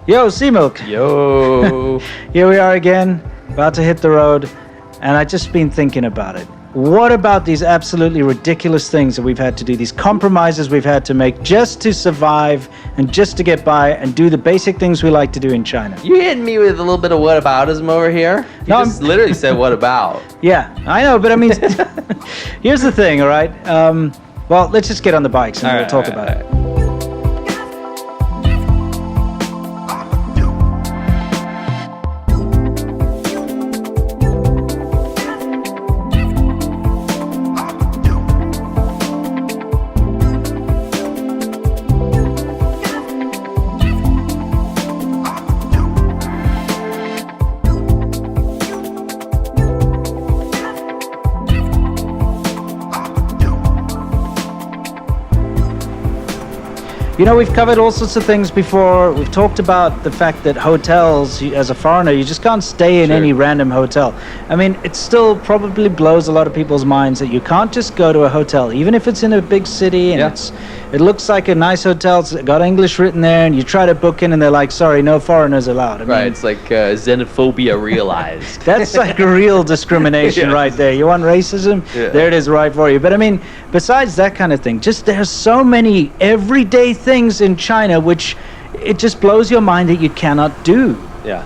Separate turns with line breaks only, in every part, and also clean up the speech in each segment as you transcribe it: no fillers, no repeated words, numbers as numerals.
Yo, Sea Milk.
Yo.
Here we are again, about to hit the road, and I've just been thinking about it. What about these absolutely ridiculous things that we've had to do, these compromises we've had to make just to survive and just to get by and do the basic things we like to do in China?
You hitting me with a little bit of whataboutism over here? You just literally said what about.
Yeah, I know, but I mean, here's the thing, all right? Well, let's just get on the bikes and we'll talk about it. You know, we've covered all sorts of things before. We've talked about the fact that hotels, as a foreigner, you just can't stay in any random hotel. I mean, it still probably blows a lot of people's minds that you can't just go to a hotel, even if it's in a big city and it looks like a nice hotel, it's got English written there, and you try to book in and they're like, sorry, no foreigners allowed. I mean,
it's like xenophobia realized.
That's like real discrimination right there. You want racism? Yeah. There it is right for you. But I mean, besides that kind of thing, just there's so many everyday things in China which it just blows your mind that you cannot do.
Yeah.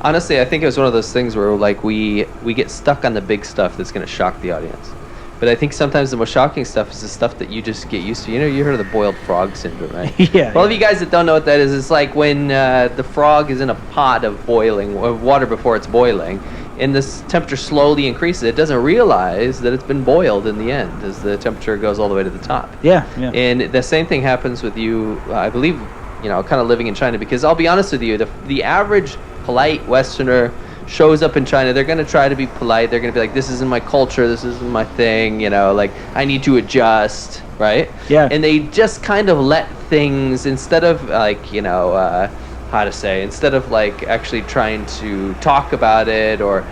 Honestly, I think it was one of those things where like we get stuck on the big stuff that's going to shock the audience. But I think sometimes the most shocking stuff is the stuff that you just get used to. You know, you heard of the boiled frog syndrome, right?
Yeah.
Well, if you guys that don't know what that is, it's like when the frog is in a pot of boiling, of water before it's boiling, and this temperature slowly increases. It doesn't realize that it's been boiled in the end as the temperature goes all the way to the top.
Yeah.
And the same thing happens with you, I believe, you know, kind of living in China, because I'll be honest with you, the average polite Westerner shows up in China, they're going to try to be polite. They're going to be like, this isn't my culture, this isn't my thing, you know, like, I need to adjust, right?
Yeah.
And they just kind of let things, instead of like, you know, instead of like actually trying to talk about it or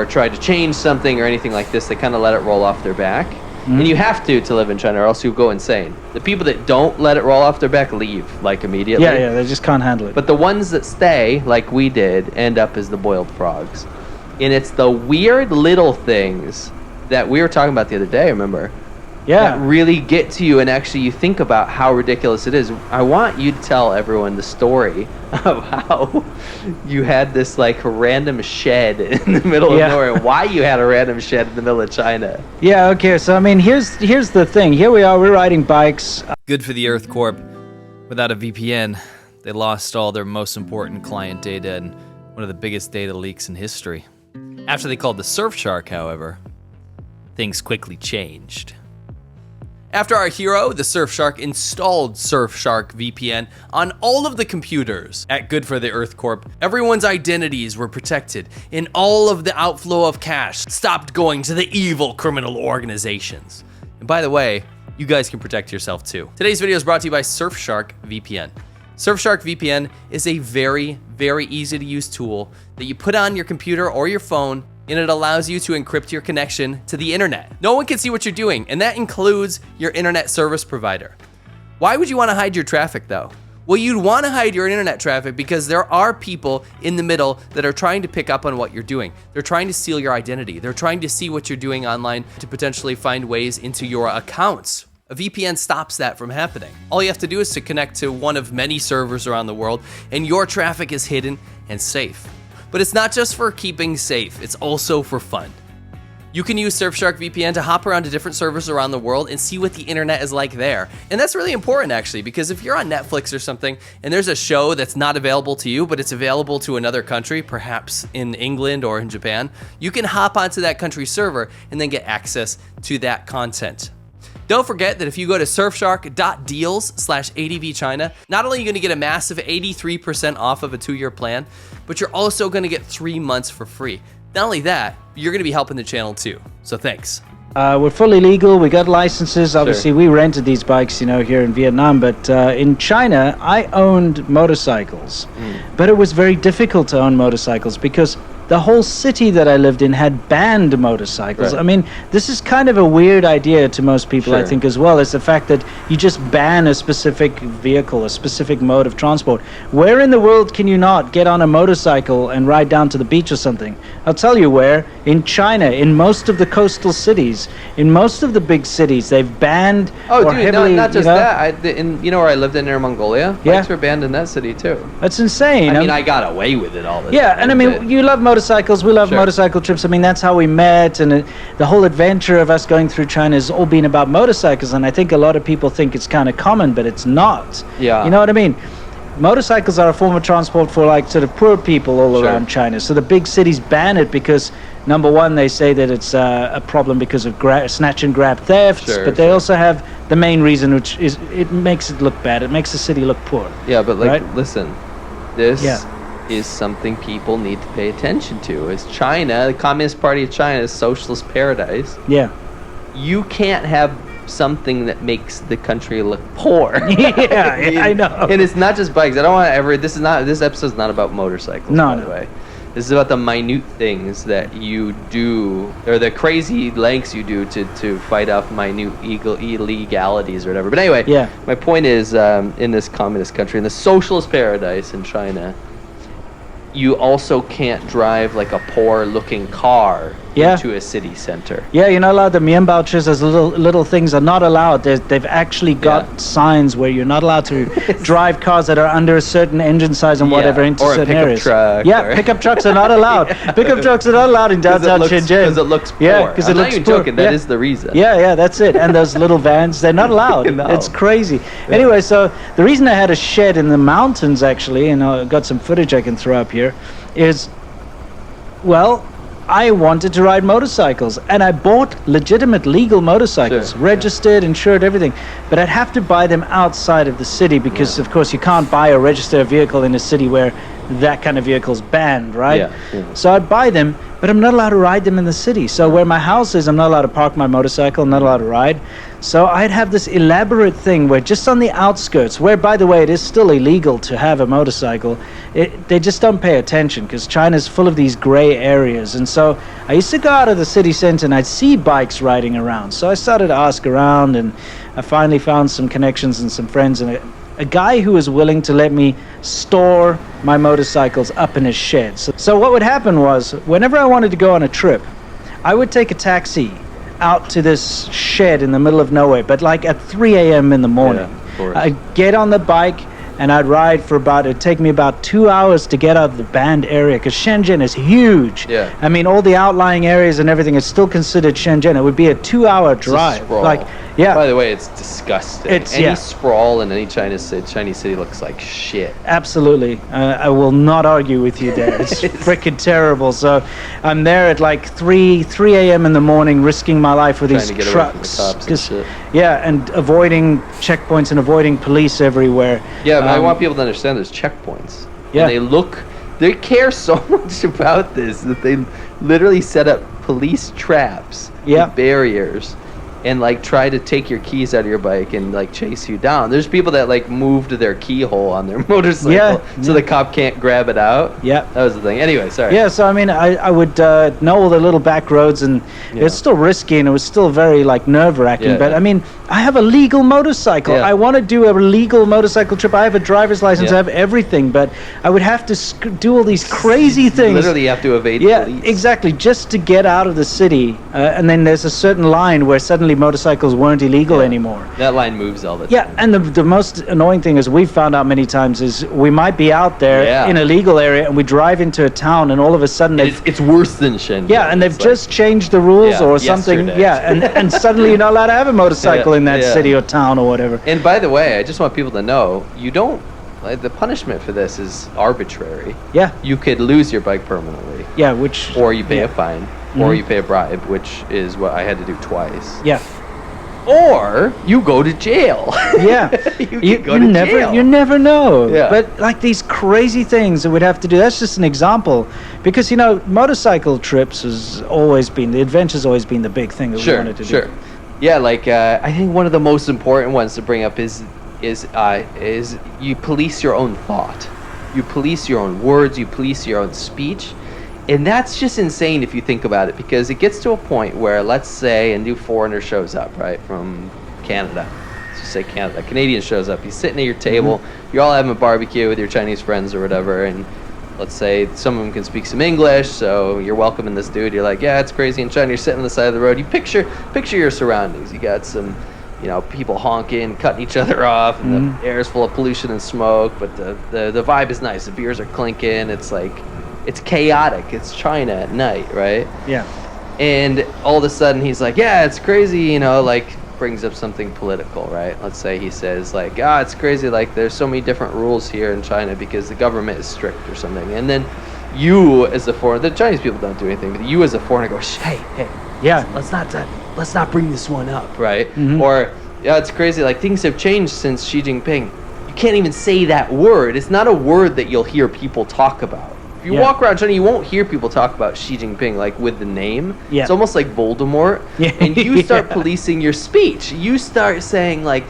try to change something or anything like this, they kind of let it roll off their back. Mm-hmm. And you have to live in China or else you'll go insane. The people that don't let it roll off their back leave, like, immediately.
Yeah, they just can't handle it.
But the ones that stay, like we did, end up as the boiled frogs. And it's the weird little things that we were talking about the other day, remember?
Yeah.
That really get to you and actually you think about how ridiculous it is. I want you to tell everyone the story of how you had this like random shed in the middle of nowhere, and why you had a random shed in the middle of China.
Yeah, okay, so I mean, here's the thing. Here we are, we're riding bikes.
Good for the Earth Corp. Without a VPN, they lost all their most important client data and one of the biggest data leaks in history. After they called the Surfshark, however, things quickly changed. After our hero, the Surfshark, installed Surfshark VPN on all of the computers at Good for the Earth Corp, everyone's identities were protected and all of the outflow of cash stopped going to the evil criminal organizations. And by the way, you guys can protect yourself too. Today's video is brought to you by Surfshark VPN. Surfshark VPN is a very, very easy to use tool that you put on your computer or your phone, and it allows you to encrypt your connection to the internet. No one can see what you're doing, and that includes your internet service provider. Why would you want to hide your traffic though? Well, you'd want to hide your internet traffic because there are people in the middle that are trying to pick up on what you're doing. They're trying to steal your identity. They're trying to see what you're doing online to potentially find ways into your accounts. A VPN stops that from happening. All you have to do is to connect to one of many servers around the world, and your traffic is hidden and safe. But it's not just for keeping safe, it's also for fun. You can use Surfshark VPN to hop around to different servers around the world and see what the internet is like there. And that's really important actually, because if you're on Netflix or something and there's a show that's not available to you, but it's available to another country, perhaps in England or in Japan, you can hop onto that country's server and then get access to that content. Don't forget that if you go to surfshark.deals/ADVChina, not only are you going to get a massive 83% off of a 2-year plan, but you're also going to get 3 months for free. Not only that, you're going to be helping the channel too. So thanks.
We're fully legal. We got licenses. Obviously, we rented these bikes, you know, here in Vietnam. But in China, I owned motorcycles. But it was very difficult to own motorcycles because the whole city that I lived in had banned motorcycles.
Right.
I mean, this is kind of a weird idea to most people, I
Sure.
think, as well. It's the fact that you just ban a specific vehicle, a specific mode of transport. Where in the world can you not get on a motorcycle and ride down to the beach or something? I'll tell you where. In China, in most of the coastal cities, in most of the big cities, they've banned
Oh,
or
dude,
heavily,
not just
you know,
that. You know where I lived in Inner Mongolia?
Yeah.
Bikes were banned in that city too.
That's insane.
I mean, I got away with it all the
Yeah,
time.
and I mean,
but-
you love motorcycles. We love
Sure.
motorcycle trips. I mean, that's how we met, and the whole adventure of us going through China has all been about motorcycles. And I think a lot of people think it's kind of common, but it's not.
Yeah.
You know what I mean? Motorcycles are a form of transport for like sort of poor people all
Sure.
around China. So the big cities ban it because number one, they say that it's a problem because of snatch and grab thefts,
Sure,
but they
sure.
also have the main reason, which is it makes it look bad. It makes the city look poor.
Yeah, but like,
Right?
listen, this
Yeah.
is something people need to pay attention to. Is China, the Communist Party of China, is socialist paradise.
Yeah.
You can't have something that makes the country look poor.
Yeah, I know.
And it's not just bikes. I don't want to ever. This episode's not about motorcycles.
No,
by
no.
the way. This is about the minute things that you do, or the crazy lengths you do to fight off minute illegalities or whatever. But anyway,
Yeah.
my point is, in this communist country, in the socialist paradise in China, you also can't drive like a poor-looking car
Yeah.
into a city center.
Yeah, you're not allowed. The mianbaoches, those little things are not allowed. They've actually got
Yeah.
signs where you're not allowed to drive cars that are under a certain engine size and
Yeah,
whatever into
or a
certain
pickup
areas.
truck,
Yeah,
or-
pickup trucks are not allowed. Pickup trucks are not allowed in downtown Shenzhen.
Because it looks poor.
Yeah, because
I'm
it
not
looks
even
poor.
joking. That
Yeah.
is the reason.
Yeah, that's it. And those little vans, they're not allowed.
No.
It's crazy. Anyway, so the reason I had a shed in the mountains, actually, and I've got some footage I can throw up here, is, well, I wanted to ride motorcycles, and I bought legitimate legal motorcycles,
Sure,
registered, insured, everything. But I'd have to buy them outside of the city because, of course, you can't buy or register a vehicle in a city where that kind of vehicle's banned, right?
Yeah, yeah.
So I'd buy them, but I'm not allowed to ride them in the city. So where my house is, I'm not allowed to park my motorcycle, I'm not allowed to ride. So I'd have this elaborate thing where just on the outskirts, where, by the way, it is still illegal to have a motorcycle, they just don't pay attention because China's full of these gray areas. And so I used to go out of the city center and I'd see bikes riding around. So I started to ask around, and I finally found some connections and some friends, and a guy who was willing to let me store my motorcycles up in his shed. So what would happen was, whenever I wanted to go on a trip, I would take a taxi out to this shed in the middle of nowhere, but like at 3 a.m. in the morning.
Yeah, of course.
I'd get on the bike and I'd ride for it'd take me about 2 hours to get out of the banned area, because Shenzhen is huge.
Yeah.
I mean, all the outlying areas and everything is still considered Shenzhen. It would be a 2-hour
It's a
drive.
sprawl.
Like, yeah.
By the way, it's disgusting.
It's-
Any sprawl in any Chinese city looks like shit.
Absolutely. I will not argue with you there. It's freaking terrible. So I'm there at like 3 a.m. in the morning, risking my life with
Trying
these
to get away from the
trucks.
cops and
'Cause-
shit.
Yeah, and avoiding checkpoints and avoiding police everywhere.
Yeah, but I
Um,
want people to understand there's checkpoints.
Yeah.
And they care so much about this that they literally set up police traps,
Yeah.
with barriers, and like try to take your keys out of your bike and like chase you down. There's people that like moved their keyhole on their motorcycle
Yeah,
so
yeah.
the cop can't grab it out.
Yeah.
That was the thing. Anyway, sorry.
Yeah, so I mean, I would know all the little back roads, and
Yeah.
it's still risky, and it was still very like nerve-wracking.
Yeah,
But
yeah.
I mean, I have a legal motorcycle.
Yeah.
I want to do a legal motorcycle trip. I have a driver's license.
Yeah.
I have everything, but I would have to do all these crazy things.
Literally, you have to evade
Yeah,
police.
exactly. Just to get out of the city, and then there's a certain line where suddenly motorcycles weren't illegal
Yeah.
anymore.
That line moves all the
Yeah,
time.
and the most annoying thing is we've found out many times is we might be out there
Yeah.
in a legal area and we drive into a town and all of a sudden
And
they've
it's worse than Shenzhen.
yeah, and they've
It's like-
just changed the rules
Yeah,
or something.
yesterday.
Yeah, and suddenly you're not allowed to have a motorcycle
Yeah,
in that
yeah.
city or town or whatever.
And by the way, I just want people to know, you don't, like, the punishment for this is arbitrary.
Yeah,
You could lose your bike permanently,
yeah, which
or you pay
yeah.
a fine, or
Mhm.
you pay a bribe, which is what I had to do twice.
Yeah,
Or you go to jail.
yeah.
you could go to
never,
jail.
you never know.
Yeah.
But like these crazy things that we'd have to do. That's just an example, because motorcycle trips has always been the adventure's always been the big thing that we
Sure,
wanted to
sure.
do.
Yeah, like I think one of the most important ones to bring up is you police your own thought. You police your own words. You police your own speech. And that's just insane if you think about it, because it gets to a point where, let's say a new foreigner shows up, right, from Canada. Let's just say Canada. A Canadian shows up. He's sitting at your table. You're all having a barbecue with your Chinese friends or whatever, and let's say some of them can speak some English, so you're welcoming this dude. You're like, yeah, it's crazy in China. You're sitting on the side of the road. You picture your surroundings. You got some, people honking, cutting each other off, and the air is full of pollution and smoke, but the vibe is nice. The beers are clinking. It's like, it's chaotic. It's China at night, right?
Yeah.
And all of a sudden he's like, yeah, it's crazy, brings up something political, right? Let's say he says like, it's crazy, like there's so many different rules here in China because the government is strict or something. And then you as a foreigner, the Chinese people don't do anything, but you as a foreigner go, hey,
Yeah.
let's not bring this one up, right? Or, yeah, it's crazy, like things have changed since Xi Jinping. You can't even say that word. It's not a word that you'll hear people talk about. If you walk around China, you won't hear people talk about Xi Jinping like with the name.
Yeah.
It's almost like Voldemort.
Yeah.
And you start policing your speech. You start saying like,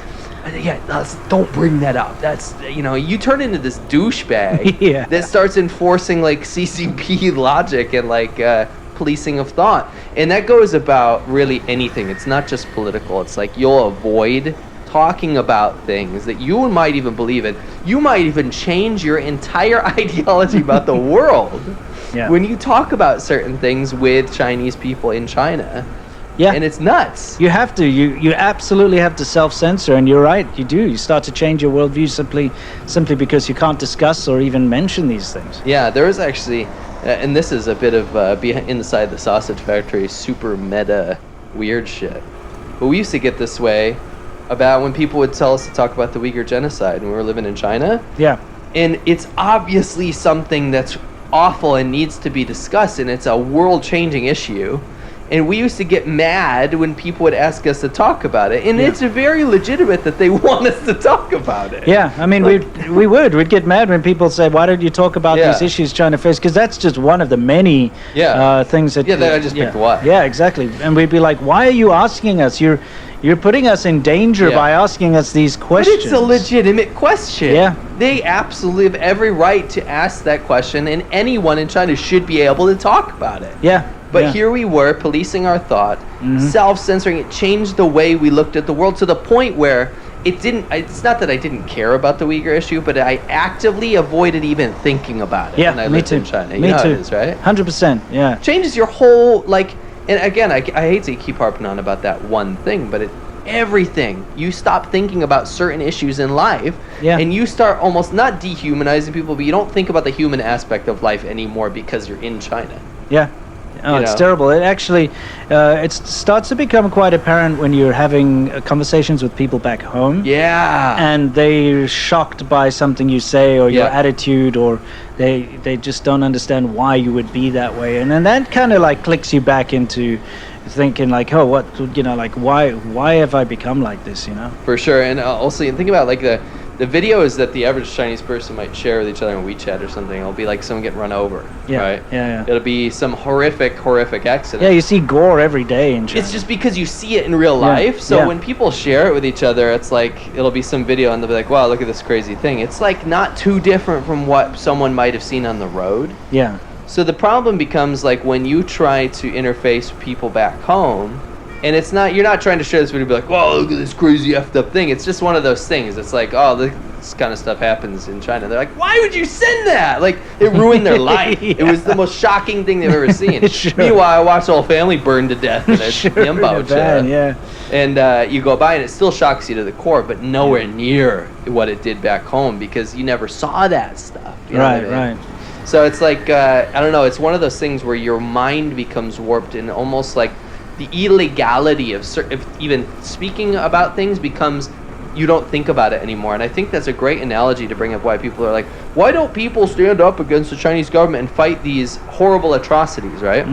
don't bring that up. That's, you turn into this douchebag that starts enforcing like CCP logic and like policing of thought. And that goes about really anything. It's not just political. It's like you'll avoid talking about things that you might even believe in. You might even change your entire ideology about the world when you talk about certain things with Chinese people in China.
Yeah.
And it's nuts.
You have to. You absolutely have to self-censor, and you're right. You do. You start to change your worldview simply because you can't discuss or even mention these things.
Yeah, there was actually, and this is a bit of inside the sausage factory, super meta weird shit. But we used to get this way about when people would tell us to talk about the Uyghur Genocide when we were living in China.
Yeah.
And it's obviously something that's awful and needs to be discussed, and it's a world-changing issue. And we used to get mad when people would ask us to talk about it. And it's very legitimate that they want us to talk about it.
Yeah, I mean, we'd get mad when people say, why don't you talk about these issues China face? Because that's just one of the many things that...
Yeah, that I just picked one.
Yeah, exactly. And we'd be like, why are you asking us? You're putting us in danger by asking us these questions.
But it's a legitimate question.
Yeah.
They absolutely have every right to ask that question, and anyone in China should be able to talk about it.
Yeah.
But here we were, policing our thought, self-censoring. It changed the way we looked at the world to the point where it's not that I didn't care about the Uyghur issue, but I actively avoided even thinking about it when I lived in China.
Me too.
How it is, right?
100%, yeah.
Changes your whole, and again, I hate to keep harping on about that one thing, but everything. You stop thinking about certain issues in life, and you start almost not dehumanizing people, but you don't think about the human aspect of life anymore because you're in China.
Yeah. Oh, it's terrible. It actually, it starts to become quite apparent when you're having conversations with people back home.
Yeah.
And they're shocked by something you say or your attitude, or they just don't understand why you would be that way. And then that kind of like clicks you back into thinking like, oh, what, why have I become like this,
For sure. And also, think about like the videos that the average Chinese person might share with each other on WeChat or something. It'll be like someone getting run over, right?
Yeah.
It'll be some horrific accident.
Yeah, you see gore every day in China.
It's just because you see it in real life. So when people share it with each other, it's like, it'll be some video and they'll be like, wow, look at this crazy thing. It's like not too different from what someone might have seen on the road.
Yeah.
So the problem becomes like when you try to interface with people back home, and you're not trying to share this video and be like, whoa, look at this crazy effed up thing. It's just one of those things. It's like, oh, this kind of stuff happens in China. They're like, why would you send that? Like, it ruined their life. It was the most shocking thing they've ever seen. Meanwhile, I watched the whole family burn to death in a Yimbo. And you go by and it still shocks you to the core, but nowhere near what it did back home because you never saw that stuff. You know what I mean?
Right.
So it's like, I don't know, it's one of those things where your mind becomes warped and almost like the illegality of even speaking about things becomes, you don't think about it anymore. And I think that's a great analogy to bring up why people are like, why don't people stand up against the Chinese government and fight these horrible atrocities, right?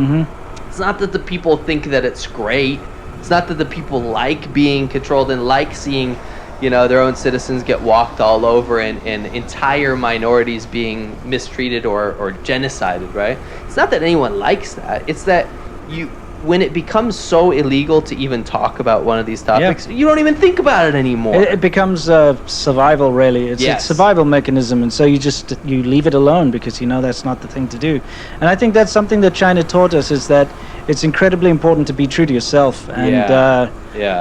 It's not that the people think that it's great. It's not that the people like being controlled and like seeing, their own citizens get walked all over and entire minorities being mistreated or genocided, right? It's not that anyone likes that. It's that when it becomes so illegal to even talk about one of these topics, you don't even think about it anymore.
It becomes survival, really. It's a survival mechanism, and so you leave it alone because you know that's not the thing to do. And I think that's something that China taught us, is that it's incredibly important to be true to yourself. And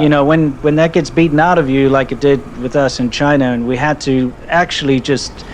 you know, when that gets beaten out of you, like it did with us in China, and we had to actually just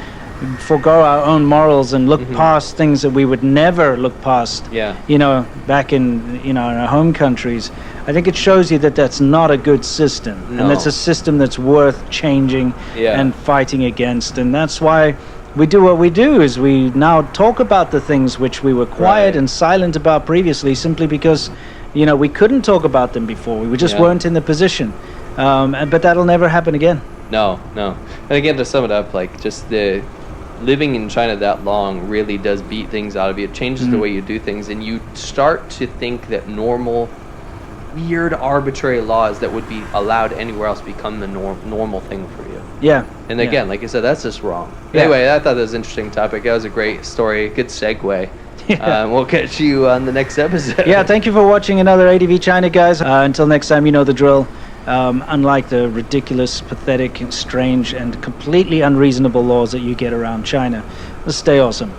forgo our own morals and look past things that we would never look past, you know, back in, you know, in our home countries. I think it shows you that that's not a good system, and that's a system that's worth changing and fighting against. And that's why we do what we do, is we now talk about the things which we were quiet and silent about previously, simply because, you know, we couldn't talk about them before. We just weren't in the position. But that'll never happen again.
No. And again, to sum it up, like, just the living in China that long really does beat things out of you. It changes the way you do things, and you start to think that normal, weird, arbitrary laws that would be allowed anywhere else become the normal thing for you.
Yeah.
And again, like I said, that's just wrong. Anyway, I thought that was an interesting topic. That was a great story, good segue. We'll catch you on the next episode.
Yeah, thank you for watching another ADV China, guys. Until next time, you know the drill. Unlike the ridiculous, pathetic, and strange, and completely unreasonable laws that you get around China, let's stay awesome.